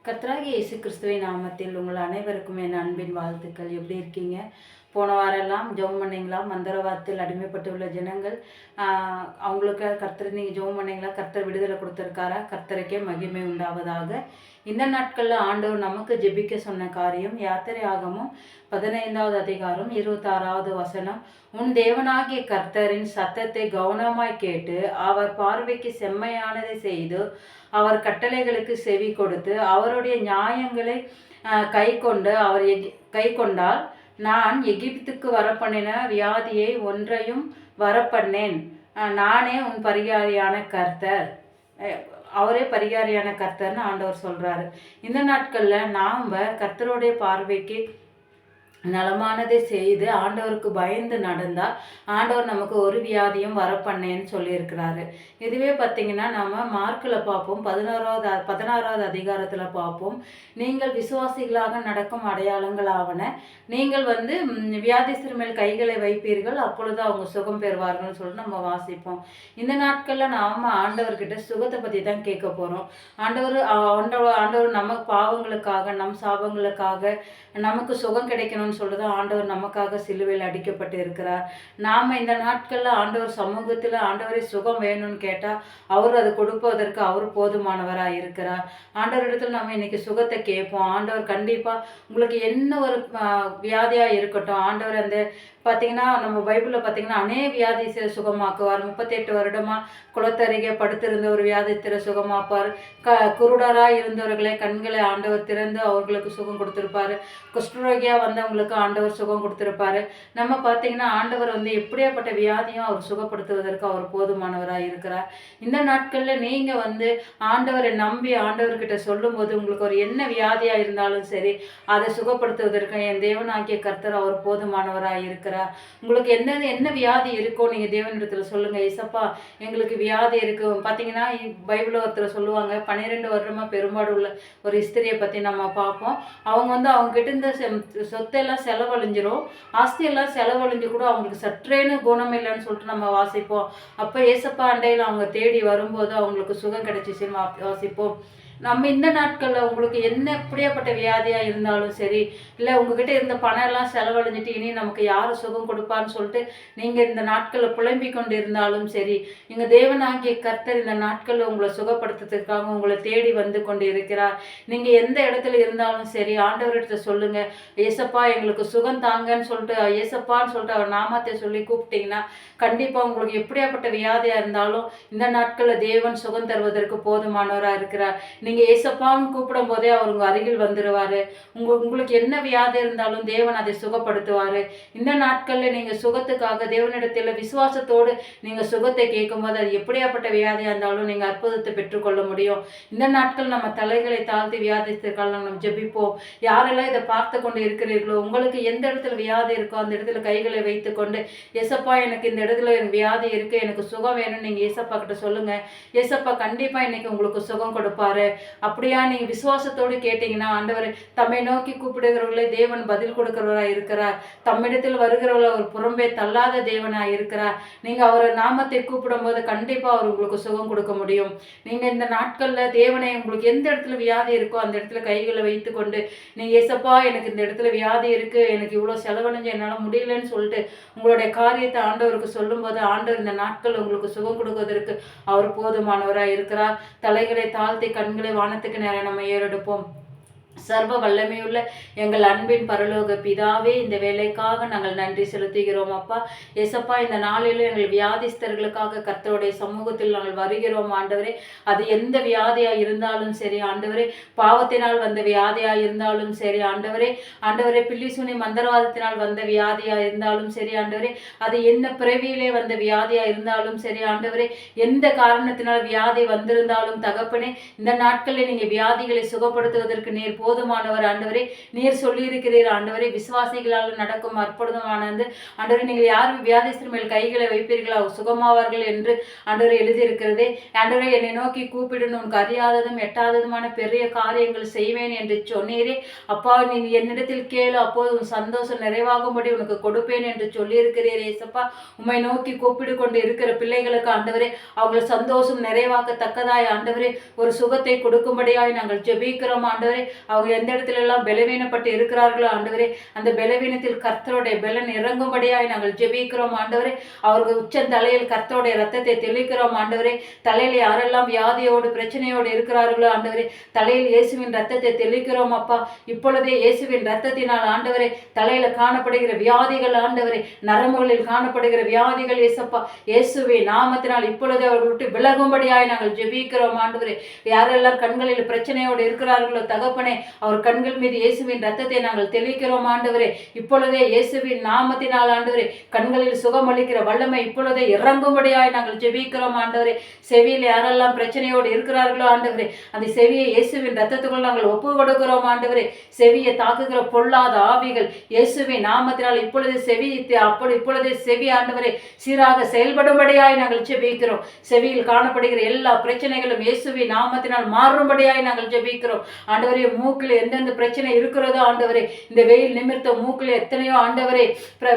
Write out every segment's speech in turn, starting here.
கர்த்தராகிய இயேசு கிறிஸ்துவின் நாமத்தில் உங்கள் அனைவருக்கும் என் அன்பின் வாழ்த்துக்கள். எப்படி இருக்கீங்க? போன வாரெல்லாம் ஜெபம் பண்ணீங்களா? மந்திரவாதத்தில் அடிமைப்பட்டுள்ள ஜனங்கள் அவங்களுக்கு கர்த்தர் நீங்கள் ஜெபம் பண்ணீங்களா? கர்த்தர் விடுதலை கொடுத்துருக்காரா? கர்த்தருக்கே மகிமை உண்டாவதாக. இந்த நாட்களில் ஆண்டவர் நமக்கு ஜெபிக்க சொன்ன காரியம் யாத்திரையாகமம் 15வது அதிகாரம் 26வது வசனம். உன் தேவனாகிய கர்த்தரின் சத்தத்தை கவனமாய் கேட்டு அவர் பார்வைக்கு செம்மையானதை செய்து அவர் கட்டளைகளுக்கு செவி கொடுத்து அவருடைய நியாயங்களை கை கொண்டால் நான் எகிப்துக்கு வரப்பண்ணின வியாதியை ஒன்றையும் வரப்பண்ணேன். நானே உன் பரிகாரியான கர்த்தர். அவரே பரிகாரியான கர்த்தர்னு ஆண்டவர் சொல்கிறாரு. இந்த நாட்களில் நாம் கர்த்தருடைய பார்வைக்கு நலமானதை செய்து ஆண்டவருக்கு பயந்து நடந்தால் ஆண்டவர் நமக்கு ஒரு வியாதியும் வரப்பண்ணேன்னு சொல்லியிருக்கிறாரு. இதுவே பார்த்திங்கன்னா நம்ம மார்க்கில் பார்ப்போம், 16வது அதிகாரத்தில் பார்ப்போம். நீங்கள் விசுவாசிகளாக நடக்கும் அடையாளங்களாவன, நீங்கள் வியாதிஸ்தர் மேல் கைகளை வைப்பீர்கள், அப்பொழுது அவங்க சுகம் பெறுவார்கள்னு சொல்லிட்டு நம்ம வாசிப்போம். இந்த நாட்களில் நாம் ஆண்டவர்கிட்ட சுகத்தை பற்றி தான் கேட்க போகிறோம். ஆண்டவர் நமக்கு பாவங்களுக்காக நம் சாபங்களுக்காக நமக்கு சுகம் கிடைக்கணும்னு சொல்லுது. ஆண்டவர் நமக்காக சிலுவையில் அடிக்கப்பட்டு இருக்கிறார். நாம் இந்த நாட்களில் ஆண்டவர் சமூகத்தில் ஆண்டவரை சுகம் வேணும்னு கேட்டால் அவர் அதை கொடுப்பதற்கு அவர் போதுமானவராக இருக்கிறார். ஆண்டவரிடத்தில் நம்ம இன்னைக்கு சுகத்தை கேட்போம். ஆண்டவர் கண்டிப்பாக உங்களுக்கு என்ன ஒரு வியாதியாக இருக்கட்டும், ஆண்டவர் அந்த பார்த்திங்கன்னா நம்ம பைபிளில் பார்த்திங்கன்னா அநேக வியாதி சுகமாக்குவார். 38 வருடமாக குளத்தருகே படுத்திருந்த ஒரு வியாதித்திர சுகமாப்பார். குருடராக இருந்தவர்களை கண்களை ஆண்டவர் திறந்து அவர்களுக்கு சுகம் கொடுத்துருப்பாரு. குஷ்டரோகியாக வந்தவங்களுக்கு ஆண்டவர் சுகம் கொடுத்துருப்பாரு. நம்ம பார்த்திங்கன்னா ஆண்டவர் எப்படியாப்பட்ட வியாதியும் அவர் சுகப்படுத்துவதற்கு அவர் போதுமானவராக இருக்கிறார். இந்த நாட்களில் நீங்கள் ஆண்டவரை நம்பி ஆண்டவர்கிட்ட சொல்லும்போது உங்களுக்கு ஒரு என்ன வியாதியாக இருந்தாலும் சரி அதை சுகப்படுத்துவதற்கு என் தேவனாகிய கர்த்தர் அவர் போதுமானவராக இருக்கிறார். உங்களுக்கு என்ன வியாதி இருக்கோ நீங்கள் தேவனிடத்தில் சொல்லுங்கள். ஏசப்பா எங்களுக்கு வியாதி இருக்கு. பார்த்தீங்கன்னா பைபிள் ஒருத்தர் சொல்லுவாங்க, 12 வருடமாக பெரும்பாடு உள்ள ஒரு ஸ்திரியை பற்றி நம்ம பார்ப்போம். அவங்க அவங்க கிட்ட இருந்த சொத்தெல்லாம் செலவழிஞ்சிரும், ஆஸ்தியெல்லாம் செலவழிஞ்சு கூட அவங்களுக்கு சற்றேன்னு குணம் இல்லைன்னு சொல்லிட்டு நம்ம வாசிப்போம். அப்போ ஏசப்பா அண்டையில் அவங்க தேடி வரும்போது அவங்களுக்கு சுகம் கிடைச்சிச்சுன்னு வாசிப்போம். நம்ம இந்த நாட்களில் உங்களுக்கு எப்படியாப்பட்ட வியாதியாக இருந்தாலும் சரி, இல்லை உங்ககிட்ட இருந்த பணம் எல்லாம் செலவழிஞ்சிட்டு இனி நமக்கு யார் சுகம் கொடுப்பான்னு சொல்லிட்டு நீங்கள் இந்த நாட்களில் புலம்பிக் கொண்டு இருந்தாலும் சரி, எங்கள் தேவனாகிய கர்த்தர் இந்த நாட்களில் உங்களை சுகப்படுத்துறதுக்காக உங்களை தேடி வந்து கொண்டு இருக்கிறார். நீங்கள் எந்த இடத்துல இருந்தாலும் சரி ஆண்டவர்கிட்ட சொல்லுங்கள், ஏசப்பா எங்களுக்கு சுகம் தாங்கன்னு சொல்லிட்டு ஏசப்பான்னு சொல்லிட்டு அவர் நாமத்தை சொல்லி கூப்பிட்டீங்கன்னா கண்டிப்பாக உங்களுக்கு எப்படியாப்பட்ட வியாதியாக இருந்தாலும் இந்த நாட்களில் தேவன் சுகம் தருவதற்கு போதுமானவராக இருக்கிறார். நீங்கள் ஏசப்பான்னு கூப்பிடும் போதே அவர் உங்கள் அருகில் வந்துடுவார். உங்களுக்கு என்ன வியாதி இருந்தாலும் தேவன் அதை சுகப்படுத்துவார். இந்த நாட்களில் நீங்கள் சுகத்துக்காக தேவனிடத்தில் விசுவாசத்தோடு நீங்கள் சுகத்தை கேட்கும்போது அது எப்படியாப்பட்ட வியாதியாக இருந்தாலும் நீங்கள் அற்புதத்தை பெற்றுக்கொள்ள முடியும். இந்த நாட்கள் நம்ம தலைகளை தாழ்த்தி வியாதித்திருக்கால் நம்ம ஜெபிப்போம். யாரெல்லாம் இதை பார்த்து கொண்டு இருக்கிறீர்களோ உங்களுக்கு எந்த இடத்துல வியாதி இருக்கோ அந்த இடத்துல கைகளை வைத்து கொண்டு ஏசப்பா எனக்கு இந்த இடத்துல எனக்கு வியாதி இருக்குது, எனக்கு சுகம் வேணும்னு நீங்கள் ஏசப்பா கிட்ட சொல்லுங்கள். ஏசப்பா கண்டிப்பாக இன்னைக்கு உங்களுக்கு சுகம் கொடுப்பாரு. அப்படியா நீங்கள் விசுவாசத்தோடு கேட்டீங்கன்னா ஆண்டவர் தம்மை நோக்கி கூப்பிடுகிறவர்களே தேவன் பதில் கொடுக்கிறவராக இருக்கிறார். தம்மிடத்தில் வருகிறவர்களை ஒரு புறம்பே தள்ளாத தேவனாக இருக்கிறார். நீங்கள் அவர் நாமத்தை கூப்பிடும் போது கண்டிப்பாக அவர் உங்களுக்கு சுகம் கொடுக்க முடியும். நீங்கள் இந்த நாட்களில் தேவனை உங்களுக்கு எந்த இடத்துல வியாதி இருக்கோ அந்த இடத்துல கைகளை வைத்து கொண்டு நீங்கள் ஏசப்பா எனக்கு இந்த இடத்துல வியாதி இருக்குது, எனக்கு இவ்வளோ செலவழிஞ்சு என்னால் முடியலன்னு சொல்லிட்டு உங்களுடைய காரியத்தை ஆண்டவருக்கு சொல்லும்போது ஆண்டவர் இந்த நாட்கள் உங்களுக்கு சுகம் கொடுப்பதற்கு அவர் போதுமானவராக இருக்கிறார். தலைகளை தாழ்த்தி கண்களை வானத்துக்கு நேரம் நம்ம ஏறெடுப்போம். சர்வ வல்லமையுள்ள எங்கள் அன்பின் பரலோக பிதாவே, இந்த வேலைக்காக நாங்கள் நன்றி செலுத்துகிறோம் அப்பா. ஏசப்பா இந்த நாளிலும் எங்கள் வியாதிஸ்தர்களுக்காக கர்த்தருடைய சமூகத்தில் நாங்கள் வருகிறோம் ஆண்டவரே. அது எந்த வியாதியாக இருந்தாலும் சரி ஆண்டவரே, பாவத்தினால் வந்த வியாதியாக இருந்தாலும் சரி ஆண்டவரே, பில்லிசூனி மந்திரவாதத்தினால் வந்த வியாதியாக இருந்தாலும் சரி ஆண்டவரே, அது என்ன பிறவியிலே வந்த வியாதியாக இருந்தாலும் சரி ஆண்டவரே, எந்த காரணத்தினால் வியாதி வந்திருந்தாலும் தகப்பனே, இந்த நாட்களில் நீங்கள் வியாதிகளை சுகப்படுத்துவதற்கு நேர் போதுமானவர் ஆண்டவரே. நீர் சொல்லியிருக்கிறீர் ஆண்டவரே, விசுவாசிகளால் நடக்கும் அற்புதமானது ஆண்டவரே. நீங்கள் யார் வியாதிஸ்தர் மேல் கைகளை வைப்பீர்களோ சுகமாவார்கள் என்று ஆண்டவரே எழுதியிருக்கிறதே. ஆண்டவரே, என்னை நோக்கி கூப்பிடணும், உனக்கு அறியாததும் எட்டாததுமான பெரிய காரியங்கள் செய்வேன் என்று சொன்னீரே. அப்பா, நீ என்னிடத்தில் கேளு, அப்போது உன் சந்தோஷம் நிறைவாகும்படி உனக்கு கொடுப்பேன் என்று சொல்லியிருக்கிறீர் ஏசப்பா. உம்மை நோக்கி கூப்பிடு கொண்டு இருக்கிற பிள்ளைகளுக்கு ஆண்டவரே, அவர்கள் சந்தோஷம் நிறைவாக்கத்தக்கதாய் ஆண்டவரே ஒரு சுகத்தை கொடுக்கும்படியாய் நாங்கள் ஜெபிக்கிறோம் ஆண்டவரே. அவங்க எந்த இடத்துல எல்லாம் பலவீனப்பட்டு இருக்கிறார்களோ ஆண்டவரே, அந்த பலவீனத்தில் கர்த்தருடைய பலன் இறங்கும்படியாய் நாங்கள் ஜெபிக்கிறோம் ஆண்டவரே. அவர்கள் உச்சந்தலையில் கர்த்தருடைய ரத்தத்தை தெளிக்கிறோம் ஆண்டவரே. தலையில் யாரெல்லாம் வியாதியோடு பிரச்சனையோடு இருக்கிறார்களோ ஆண்டவரே, தலையில் இயேசுவின் ரத்தத்தை தெளிக்கிறோம் அப்பா. இப்பொழுதே இயேசுவின் ரத்தத்தினால் ஆண்டவரே தலையில காணப்படுகிற வியாதிகள் ஆண்டவரே, நரம்புகளில் காணப்படுகிற வியாதிகள் ஏசப்பா இயேசுவின் நாமத்தினால் இப்பொழுதே அவர்கள் விட்டு விலகும்படியாய் நாங்கள் ஜெபிக்கிறோம் ஆண்டவரே. யாரெல்லாம் கண்களில் பிரச்சனையோடு இருக்கிறார்களோ தகப்பனே, அவர் கண்கள் மீது இயேசுவின் ரத்தத்தை நாங்கள் தெளிக்கிறோம் ஆண்டவரே. இப்பொழுதே இயேசுவின் நாமத்தினால் ஆண்டவரே கண்களில் சுகமளிக்கிற வல்லமை இப்பொழுதே இறங்கும்படியாய் நாங்கள் ஜெபிக்கிறோம் ஆண்டவரே. செவியில் யாரெல்லாம் பிரச்சனையோடு இருக்கிறார்களோ ஆண்டவரே, அந்த செவியை இயேசுவின் ரத்தத்துக்குள் நாங்கள் ஒப்பு கொடுக்கிறோம் ஆண்டவரே. செவியை தாக்குகிற பொல்லாத ஆவிகள் இயேசுவின் நாமத்தினால் இப்பொழுது இப்பொழுது செவி ஆண்டவரே சீராக செயல்படும்படியாய் நாங்கள் ஜெபிக்கிறோம். செவியில் காணப்படுகிற எல்லா பிரச்சனைகளும் இயேசுவின் நாமத்தினால் மாறும்படியாய் நாங்கள் ஜெபிக்கிறோம் ஆண்டவரே. மூக்கில் எந்தெந்த பிரச்சனை இருக்கிறதோ ஆண்டவரே, இந்த வெயில் நிமிர்த்த மூக்கில் எத்தனையோ ஆண்டவரே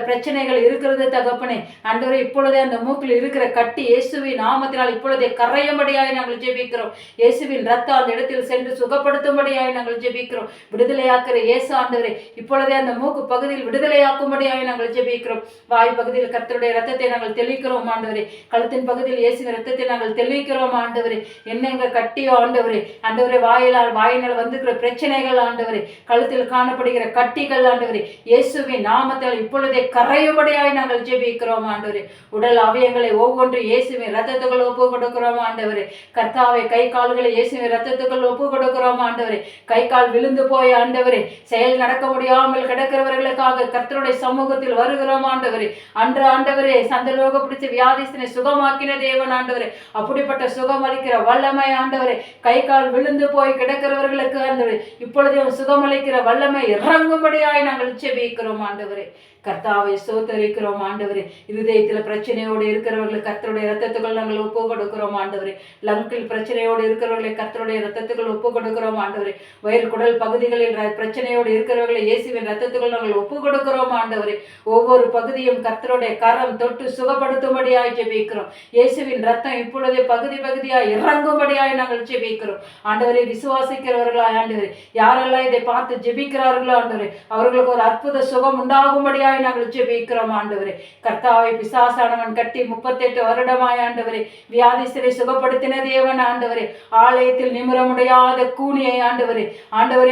பிரச்சனைகள் இருக்கிறது தகப்பனே. ஆண்டவரே, இப்பொழுதே அந்த மூக்கில் இருக்கிற கட்டி இயேசுவின் நாமத்தினால் இப்பொழுதே கரையும்படியாய் நாங்கள் ஜெபிக்கிறோம். இயேசுவின் ரத்தம் அந்த இடத்தில் சென்று சுகப்படுத்தும்படியாய் நாங்கள் ஜெபிக்கிறோம். விடுதலையாக்குற இயேசு ஆண்டவரே, இப்பொழுதே அந்த மூக்கு பகுதியில் விடுதலையாக்கும்படியாய் நாங்கள் ஜெபிக்கிறோம். வாய் பகுதியில் கர்த்தருடைய ரத்தத்தை நாங்கள் தெளிக்கிறோம் ஆண்டவரே. கழுத்தின் பகுதியில் இயேசுவின் ரத்தத்தை நாங்கள் தெளிக்கிறோம் ஆண்டவரே. என்னங்க கட்டியோ ஆண்டவரே, ஆண்டவரே வாயினால் வந்துக்கிற பிரச்சனைகள் ஆண்டவரே, கழுத்தில் காணப்படுகிற கட்டிகள் ஆண்டவரே, இயேசுவின் நாமத்தால் இப்பொழுதே கரையும்படியாய் நாங்கள் ஜெபிக்கிறோம் ஆண்டவரே. உடல் அவயங்களை ஒவ்வொன்று இயேசுவின் ரத்தத்துக்குள் ஒப்பு கொடுக்கிறோம் ஆண்டவரே. கர்த்தாவை கை கால்களை இயேசுவின் ரத்தத்துக்குள் ஒப்பு கொடுக்கிறோம் ஆண்டவரே. கை கால் விழுந்து போய் ஆண்டவரே செயல் நடக்க முடியாமல் கிடக்கிறவர்களுக்காக கர்த்தருடைய சமூகத்தில் வருகிறோம் ஆண்டவரே. அன்று ஆண்டவரே சந்தலோக பிடிச்ச வியாதிஸ்தனை சுகமாக்கின தேவன் ஆண்டவரே. அப்படிப்பட்ட சுகம் அளிக்கிற வல்லமை ஆண்டவரே, கை கால் விழுந்து போய் கிடக்கிறவர்களுக்கு ஆண்டவரே இப்பொழுதே சுகமளிக்கிற வல்லமை இறங்கும்படியாய் நாங்கள் ஜெபிக்கிறோம் ஆண்டவரே. கர்த்தாவை சோத்தரிக்கிறோம் ஆண்டவரே. இருதயத்தில் பிரச்சனையோடு இருக்கிறவர்கள் கர்த்தருடைய ரத்தத்துக்குள் நாங்கள் ஒப்பு கொடுக்கிறோம் ஆண்டவரே. லங்கில் பிரச்சனையோடு இருக்கிறவர்களை கர்த்தருடைய ரத்தத்துக்குள் ஒப்பு கொடுக்கிறோம் ஆண்டவரே. வயிறு குடல் பகுதிகளில் பிரச்சனையோடு இருக்கிறவர்களை இயேசுவின் ரத்தத்துக்குள் நாங்கள் ஒப்பு கொடுக்கிறோம் ஆண்டவரே. ஒவ்வொரு பகுதியும் கர்த்தருடைய கரம் தொட்டு சுகப்படுத்தும்படியாய் ஜெபிக்கிறோம். இயேசுவின் ரத்தம் இப்பொழுதே பகுதி பகுதியாய் இறங்கும்படியாய் நாங்கள் ஜெபிக்கிறோம் ஆண்டவரே. விசுவாசிக்கிறவர்களாய் ஆண்டவரே, யாரெல்லாம் இதை பார்த்து ஜெபிக்கிறார்களோ ஆண்டவரே, அவர்களுக்கு ஒரு அற்புத சுகம் உண்டாகும்படியாய் நாங்கள் ஜெபிக்கிறோம் ஆண்டவரே. கர்த்தாவை பிசாசானவன் கட்டி 38 வருடமாய் ஆண்டவரே வியாதிஸ்தரை சுகப்படுத்தின தேவன் ஆண்டவரே. ஆலயத்தில் நிமிர முடியாத கூனியை ஆண்டவரே,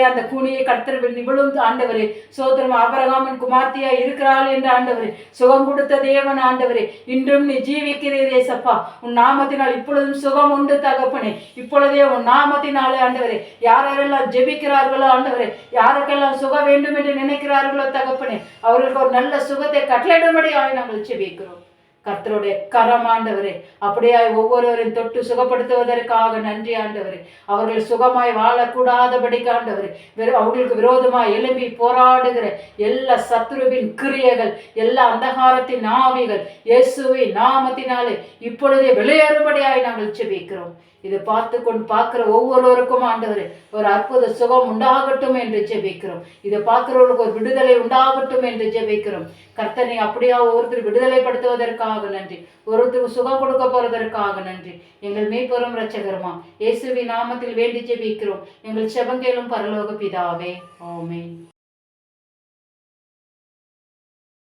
அந்த கூனியை கர்த்தர் விழுந்து ஆண்டவரே சோதரம் ஆபிரகாமின் குமார்த்தியா இருக்கிறாள் என்று ஆண்டவரே சுகம் கொடுத்த தேவன் ஆண்டவரே. இன்றும் நீ ஜீவிக்கிறீரே சப்பா. உன் நாமத்தினால் இப்பொழுதும் சுகம் உண்டு தகப்பனே. இப்பொழுதே உன் நாமத்தினாலே ஆண்டவரே யாரெல்லாம் ஜெபிக்கிறார்களோ ஆண்டவரே, யாருக்கெல்லாம் சுகம் வேண்டும் என்று நினைக்கிறார்களோ தகப்பனே, அவர்களுக்கு ஒரு நல்ல சுகத்தை கட்டளையிடும்படியாய் நாங்கள் ஜெபிக்கிறோம். கர்த்தருடைய கரம் ஆண்டவரே அப்படியாய் ஒவ்வொருவரையும் தொட்டு சுகப்படுத்துவதற்காக நன்றி ஆண்டவரே. அவர்கள் சுகமாய் வாழக்கூடாதபடிக்கு ஆண்டவரே அவர்களுக்கு விரோதமாய் எழும்பி போராடுகிற எல்லா சத்துருவின் கிரியைகள், எல்லா அந்தகாரத்தின் ஆவிகள் இயேசுவின் நாமத்தினாலே இப்பொழுதே வெளியேறும்படியாய் நாங்கள் ஜெபிக்கிறோம். இதை பார்க்கிற ஒவ்வொருவருக்கும் ஆண்டவரே ஒரு அற்புத சுகம் உண்டாகட்டும் என்று ஜெபிக்கிறோம். இதை பார்க்கிறவர்களுக்கு ஒரு விடுதலை உண்டாகட்டும் என்று ஜெபிக்கிறோம். கர்த்தனை அப்படியா ஒருத்தர் விடுதலைப்படுத்துவதற்காக நன்றி, ஒருத்தருக்கு சுகம் கொடுக்க போறதற்காக நன்றி. எங்கள் மீட்பரும் இரட்சகருமா இயேசுவின் நாமத்தில் வேண்டி ஜெபிக்கிறோம் எங்கள் செபங்கேளும் பரலோக பிதாவே, ஆமென்.